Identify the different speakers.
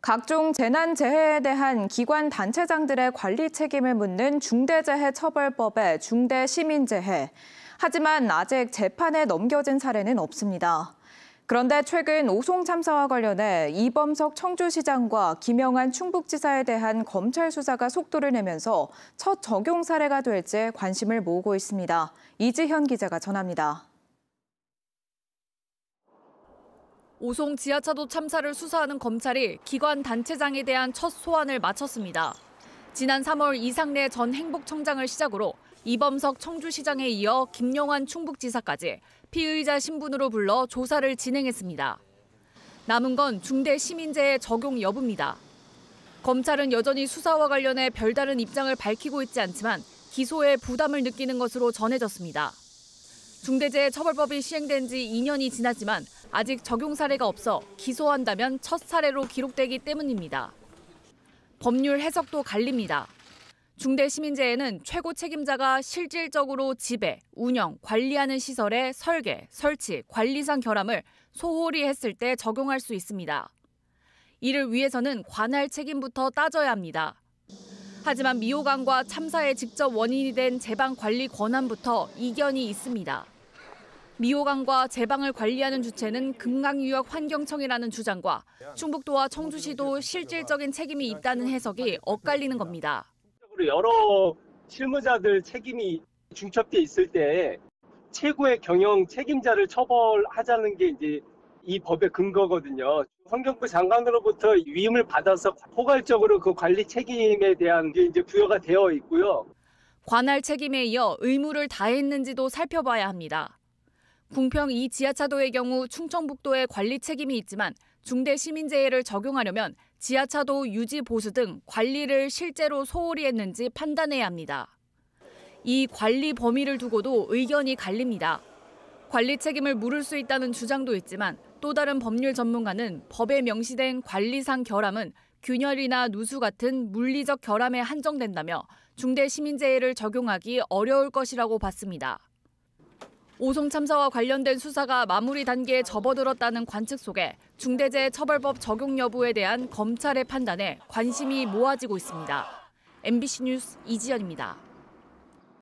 Speaker 1: 각종 재난재해에 대한 기관 단체장들의 관리 책임을 묻는 중대재해처벌법의 중대시민재해. 하지만 아직 재판에 넘겨진 사례는 없습니다. 그런데 최근 오송 참사와 관련해 이범석 청주시장과 김영한 충북지사에 대한 검찰 수사가 속도를 내면서 첫 적용 사례가 될지 관심을 모으고 있습니다. 이지현 기자가 전합니다.
Speaker 2: 오송 지하차도 참사를 수사하는 검찰이 기관 단체장에 대한 첫 소환을 마쳤습니다. 지난 3월 이상래 전 행복청장을 시작으로 이범석 청주시장에 이어 김영한 충북지사까지 피의자 신분으로 불러 조사를 진행했습니다. 남은 건 중대시민재해 적용 여부입니다. 검찰은 여전히 수사와 관련해 별다른 입장을 밝히고 있지 않지만 기소에 부담을 느끼는 것으로 전해졌습니다. 중대재해처벌법이 시행된 지 2년이 지났지만 아직 적용 사례가 없어 기소한다면 첫 사례로 기록되기 때문입니다. 법률 해석도 갈립니다. 중대시민재해는 최고 책임자가 실질적으로 지배, 운영, 관리하는 시설의 설계, 설치, 관리상 결함을 소홀히 했을 때 적용할 수 있습니다. 이를 위해서는 관할 책임부터 따져야 합니다. 하지만 미호강과 참사의 직접 원인이 된 제방 관리 권한부터 이견이 있습니다. 미호강과 제방을 관리하는 주체는 금강유역환경청이라는 주장과 충북도와 청주시도 실질적인 책임이 있다는 해석이 엇갈리는 겁니다.
Speaker 3: 여러 실무자들 책임이 중첩돼 있을 때 최고의 경영 책임자를 처벌하자는 게 이제 이 법의 근거거든요. 환경부 장관으로부터 위임을 받아서 포괄적으로 그 관리 책임에 대한 게 이제 부여가 되어 있고요.
Speaker 2: 관할 책임에 이어 의무를 다했는지도 살펴봐야 합니다. 궁평 2 지하차도의 경우 충청북도에 관리 책임이 있지만 중대시민재해를 적용하려면 지하차도 유지 보수 등 관리를 실제로 소홀히 했는지 판단해야 합니다. 이 관리 범위를 두고도 의견이 갈립니다. 관리 책임을 물을 수 있다는 주장도 있지만 또 다른 법률 전문가는 법에 명시된 관리상 결함은 균열이나 누수 같은 물리적 결함에 한정된다며 중대시민재해를 적용하기 어려울 것이라고 봤습니다. 오송 참사와 관련된 수사가 마무리 단계에 접어들었다는 관측 속에 중대재해처벌법 적용 여부에 대한 검찰의 판단에 관심이 모아지고 있습니다. MBC 뉴스 이지연입니다.